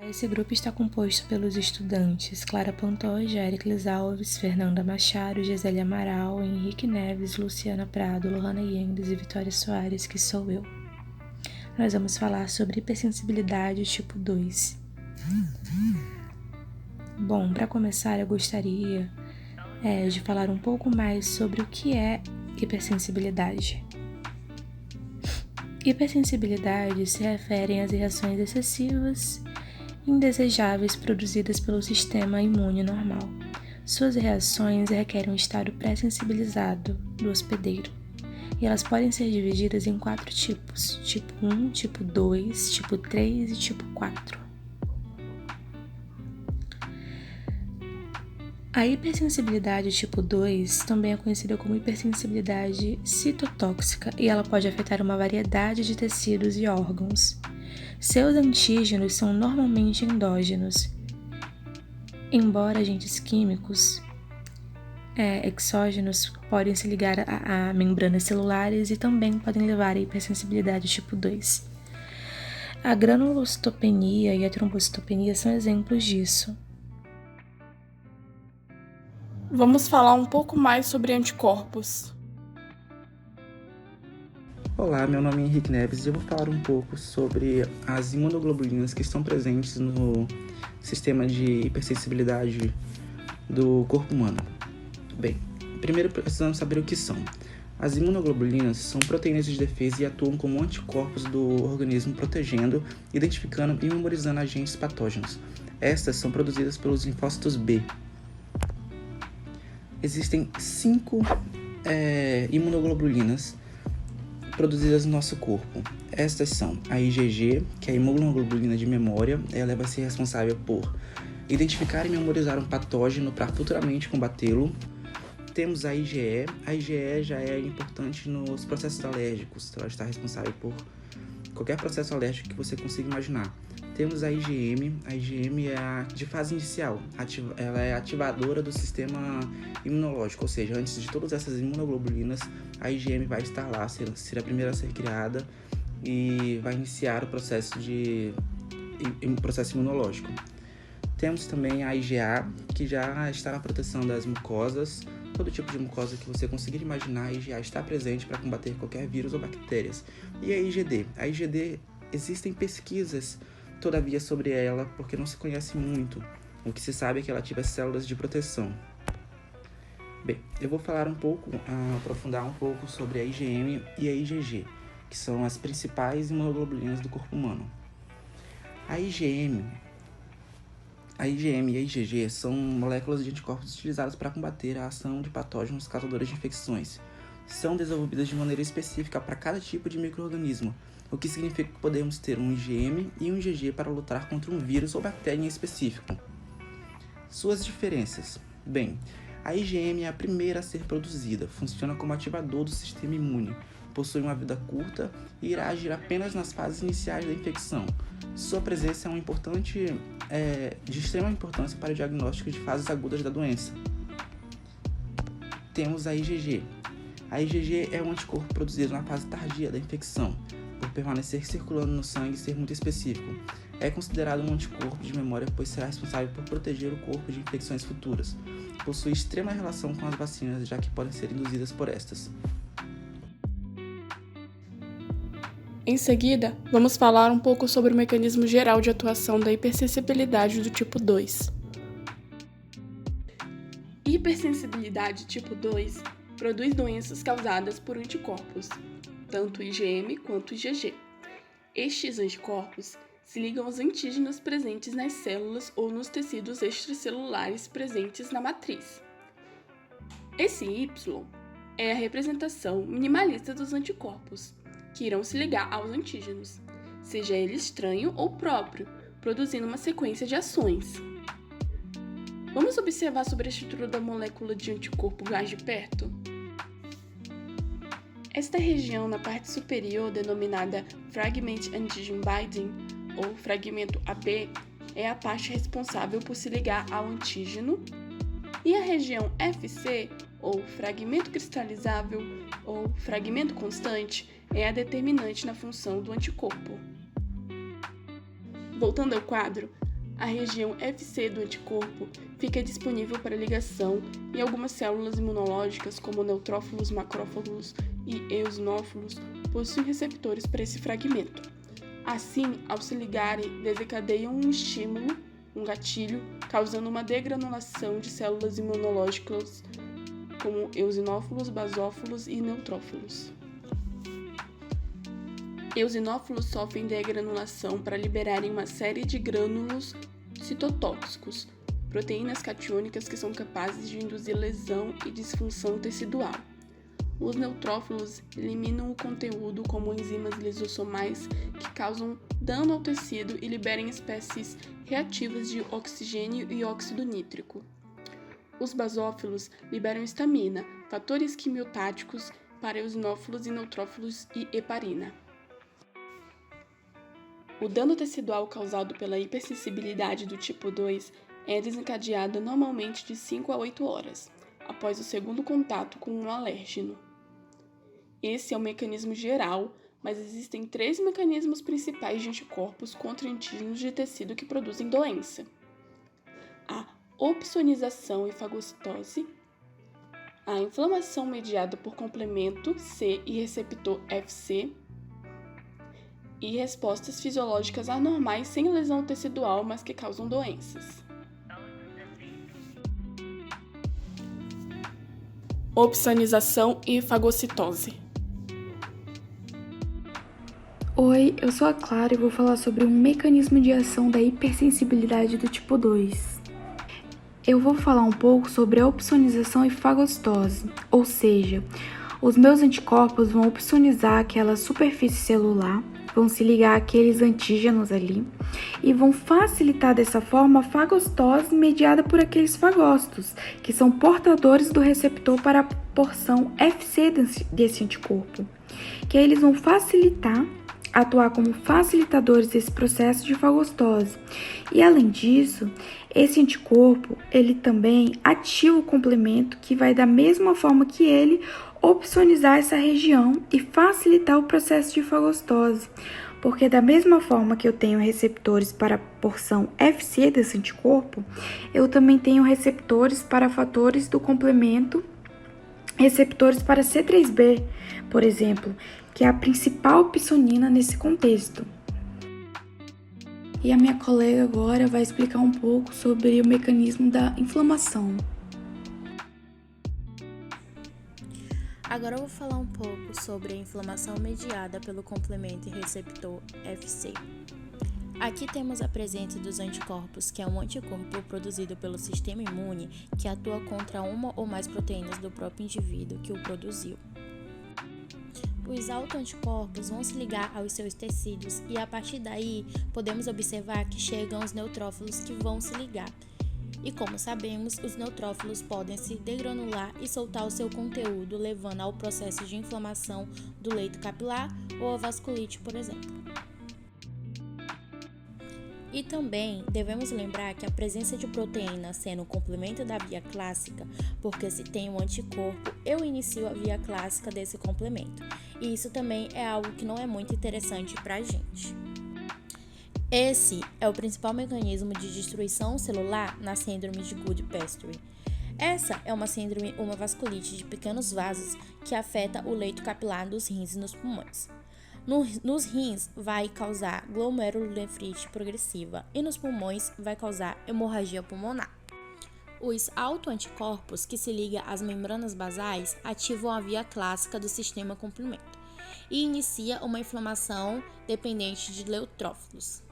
Esse grupo está composto pelos estudantes Clara Pantoja, Éricles Alves, Fernanda Machado, Gisele Amaral, Henrique Neves, Luciana Prado, Lohana Yendes e Vitória Soares, que sou eu. Nós vamos falar sobre hipersensibilidade tipo 2. Bom, para começar, eu gostaria de falar um pouco mais sobre o que é hipersensibilidade. Hipersensibilidade se refere às reações excessivas indesejáveis produzidas pelo sistema imune normal. Suas reações requerem um estado pré-sensibilizado do hospedeiro, e elas podem ser divididas em 4 tipos: tipo 1, tipo 2, tipo 3 e tipo 4. A hipersensibilidade tipo 2 também é conhecida como hipersensibilidade citotóxica, e ela pode afetar uma variedade de tecidos e órgãos. Seus antígenos são normalmente endógenos, embora agentes químicos exógenos podem se ligar a membranas celulares e também podem levar à hipersensibilidade tipo 2. A granulocitopenia e a trombocitopenia são exemplos disso. Vamos falar um pouco mais sobre anticorpos. Olá, meu nome é Henrique Neves e eu vou falar um pouco sobre as imunoglobulinas que estão presentes no sistema de hipersensibilidade do corpo humano. Bem, primeiro precisamos saber o que são. As imunoglobulinas são proteínas de defesa e atuam como anticorpos do organismo, protegendo, identificando e memorizando agentes patógenos. Estas são produzidas pelos linfócitos B. Existem 5 imunoglobulinas produzidas no nosso corpo. Estas são a IgG, que é a imunoglobulina de memória. Ela vai ser responsável por identificar e memorizar um patógeno para futuramente combatê-lo. Temos a IgE. A IgE já é importante nos processos alérgicos. Ela está responsável por qualquer processo alérgico que você consiga imaginar. Temos a IgM. A IgM é a de fase inicial. Ela é ativadora do sistema imunológico, ou seja, antes de todas essas imunoglobulinas, a IgM vai estar lá, ser a primeira a ser criada e vai iniciar o processo imunológico. Temos também a IgA, que já está na proteção das mucosas. Todo tipo de mucosa que você conseguir imaginar, a IgA está presente para combater qualquer vírus ou bactérias. E a IgD? A IgD, existem pesquisas, todavia, sobre ela, porque não se conhece muito. O que se sabe é que ela ativa células de proteção. Bem, eu vou falar aprofundar um pouco sobre a IgM e a IgG, que são as principais imunoglobulinas do corpo humano. A IgM e a IgG são moléculas de anticorpos utilizadas para combater a ação de patógenos causadores de infecções. São desenvolvidas de maneira específica para cada tipo de micro-organismo, o que significa que podemos ter um IgM e um IgG para lutar contra um vírus ou bactéria em específico. Suas diferenças. Bem, a IgM é a primeira a ser produzida, funciona como ativador do sistema imune, possui uma vida curta e irá agir apenas nas fases iniciais da infecção. Sua presença é de extrema importância para o diagnóstico de fases agudas da doença. Temos a IgG. A IgG é um anticorpo produzido na fase tardia da infecção, por permanecer circulando no sangue e ser muito específico. É considerado um anticorpo de memória, pois será responsável por proteger o corpo de infecções futuras. Possui extrema relação com as vacinas, já que podem ser induzidas por estas. Em seguida, vamos falar um pouco sobre o mecanismo geral de atuação da hipersensibilidade do tipo 2. Hipersensibilidade tipo 2 produz doenças causadas por anticorpos, tanto IgM quanto IgG. Estes anticorpos se ligam aos antígenos presentes nas células ou nos tecidos extracelulares presentes na matriz. Esse Y é a representação minimalista dos anticorpos, que irão se ligar aos antígenos, seja ele estranho ou próprio, produzindo uma sequência de ações. Vamos observar sobre a estrutura da molécula de anticorpo mais de perto? Esta região na parte superior, denominada Fragment Antigen Binding, ou fragmento AB, é a parte responsável por se ligar ao antígeno, e a região FC, ou fragmento cristalizável, ou fragmento constante, é a determinante na função do anticorpo. Voltando ao quadro, a região FC do anticorpo fica disponível para ligação em algumas células imunológicas, como neutrófilos, macrófagos e eosinófilos, possuem receptores para esse fragmento. Assim, ao se ligarem, desencadeiam um estímulo, um gatilho, causando uma degranulação de células imunológicas, como eosinófilos, basófilos e neutrófilos. Eosinófilos sofrem degranulação para liberarem uma série de grânulos citotóxicos, proteínas catiônicas que são capazes de induzir lesão e disfunção tecidual. Os neutrófilos eliminam o conteúdo como enzimas lisossomais que causam dano ao tecido e liberam espécies reativas de oxigênio e óxido nítrico. Os basófilos liberam histamina, fatores quimiotáticos para eosinófilos e neutrófilos e heparina. O dano tecidual causado pela hipersensibilidade do tipo 2 é desencadeado normalmente de 5 a 8 horas, após o segundo contato com um alérgeno. Esse é o mecanismo geral, mas existem 3 mecanismos principais de anticorpos contra antígenos de tecido que produzem doença: a opsonização e fagocitose, a inflamação mediada por complemento C e receptor FC, e respostas fisiológicas anormais sem lesão tecidual, mas que causam doenças. Opsonização e fagocitose. Oi, eu sou a Clara e vou falar sobre um mecanismo de ação da hipersensibilidade do tipo 2. Eu vou falar um pouco sobre a opsonização e fagocitose, ou seja, os meus anticorpos vão opsonizar aquela superfície celular, vão se ligar àqueles antígenos ali e vão facilitar dessa forma a fagocitose mediada por aqueles fagócitos, que são portadores do receptor para a porção FC desse anticorpo, que aí eles vão atuar como facilitadores desse processo de fagocitose. E além disso, esse anticorpo, ele também ativa o complemento que vai da mesma forma que ele opsonizar essa região e facilitar o processo de fagocitose, porque da mesma forma que eu tenho receptores para a porção FC desse anticorpo, eu também tenho receptores para fatores do complemento, receptores para C3b, por exemplo, que é a principal psonina nesse contexto. E a minha colega agora vai explicar um pouco sobre o mecanismo da inflamação. Agora eu vou falar um pouco sobre a inflamação mediada pelo complemento e receptor FC. Aqui temos a presença dos anticorpos, que é um anticorpo produzido pelo sistema imune que atua contra uma ou mais proteínas do próprio indivíduo que o produziu. Os autoanticorpos vão se ligar aos seus tecidos e a partir daí podemos observar que chegam os neutrófilos que vão se ligar. E como sabemos, os neutrófilos podem se degranular e soltar o seu conteúdo, levando ao processo de inflamação do leito capilar ou a vasculite, por exemplo. E também devemos lembrar que a presença de proteína sendo um complemento da via clássica, porque se tem um anticorpo, eu inicio a via clássica desse complemento. E isso também é algo que não é muito interessante para a gente. Esse é o principal mecanismo de destruição celular na síndrome de Goodpasture. Essa é uma vasculite de pequenos vasos que afeta o leito capilar dos rins e nos pulmões. Nos rins vai causar glomerulonefrite progressiva e nos pulmões vai causar hemorragia pulmonar. Os autoanticorpos que se ligam às membranas basais ativam a via clássica do sistema complemento e inicia uma inflamação dependente de neutrófilos.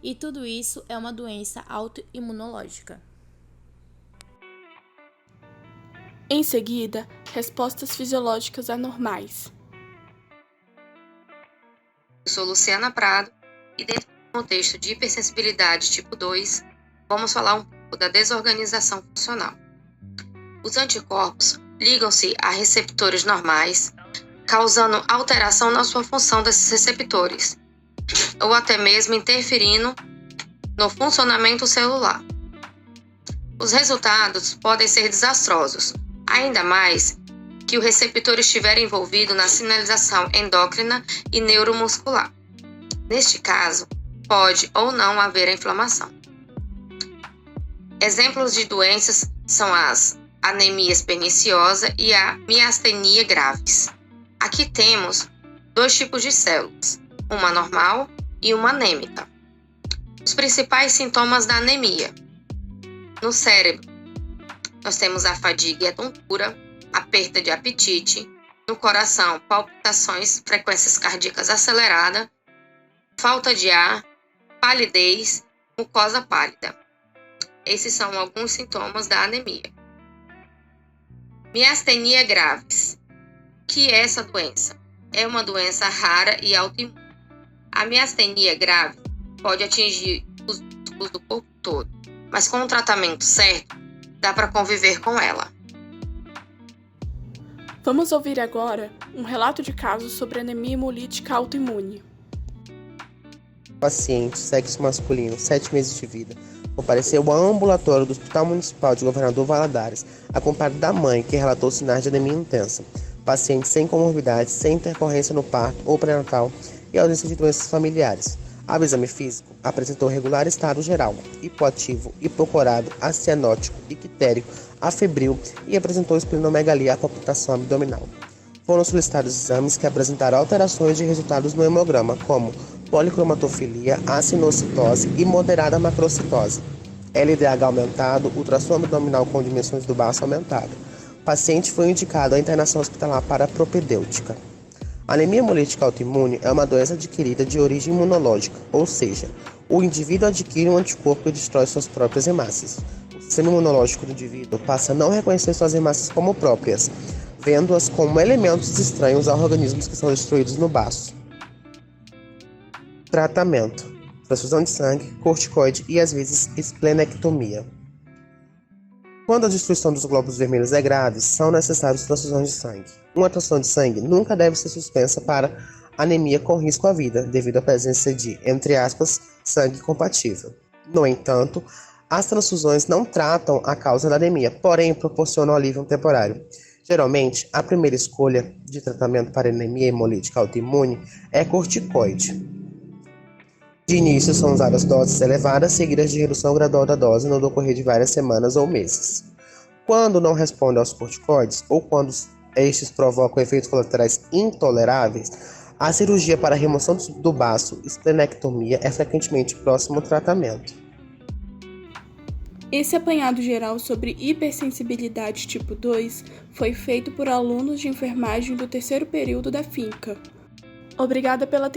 E tudo isso é uma doença autoimunológica. Em seguida, respostas fisiológicas anormais. Eu sou Luciana Prado e dentro do contexto de hipersensibilidade tipo 2, vamos falar um pouco da desorganização funcional. Os anticorpos ligam-se a receptores normais, causando alteração na sua função desses receptores, ou até mesmo interferindo no funcionamento celular. Os resultados podem ser desastrosos, ainda mais que o receptor estiver envolvido na sinalização endócrina e neuromuscular. Neste caso, pode ou não haver a inflamação. Exemplos de doenças são as anemias perniciosa e a miastenia graves. Aqui temos 2 tipos de células, uma normal e uma anêmica. Os principais sintomas da anemia. No cérebro, nós temos a fadiga e a tontura, a perda de apetite. No coração, palpitações, frequências cardíacas aceleradas, falta de ar, palidez, mucosa pálida. Esses são alguns sintomas da anemia. Miastenia graves. O que é essa doença? É uma doença rara e autoimune. A miastenia grave pode atingir os músculos do corpo todo, mas com o tratamento certo, dá para conviver com ela. Vamos ouvir agora um relato de caso sobre anemia hemolítica autoimune. Paciente, sexo masculino, 7 meses de vida, compareceu ao ambulatório do Hospital Municipal de Governador Valadares, acompanhado da mãe, que relatou sinais de anemia intensa. Paciente sem comorbidades, sem intercorrência no parto ou pré-natal e ausência de doenças familiares. Ao exame físico, apresentou regular estado geral, hipoativo, hipocorado, acianótico, ictérico, afebril e apresentou esplenomegalia à palpitação abdominal. Foram solicitados exames que apresentaram alterações de resultados no hemograma, como policromatofilia, acinocitose e moderada macrocitose. LDH aumentado, ultrassom abdominal com dimensões do baço aumentada. O paciente foi indicado à internação hospitalar para propedêutica. A anemia hemolítica autoimune é uma doença adquirida de origem imunológica, ou seja, o indivíduo adquire um anticorpo que destrói suas próprias hemácias. O sistema imunológico do indivíduo passa a não reconhecer suas hemácias como próprias, vendo-as como elementos estranhos aos organismos que são destruídos no baço. Tratamento: transfusão de sangue, corticoide e às vezes esplenectomia. Quando a destruição dos glóbulos vermelhos é grave, são necessárias transfusões de sangue. Uma transfusão de sangue nunca deve ser suspensa para anemia com risco à vida, devido à presença de, entre aspas, sangue compatível. No entanto, as transfusões não tratam a causa da anemia, porém proporcionam alívio temporário. Geralmente, a primeira escolha de tratamento para anemia hemolítica autoimune é corticoide. De início, são usadas doses elevadas, seguidas de redução gradual da dose no decorrer de várias semanas ou meses. Quando não responde aos corticoides, ou quando estes provocam efeitos colaterais intoleráveis, a cirurgia para a remoção do baço, esplenectomia, é frequentemente próximo ao tratamento. Esse apanhado geral sobre hipersensibilidade tipo 2 foi feito por alunos de enfermagem do 3º período da FINCA. Obrigada pela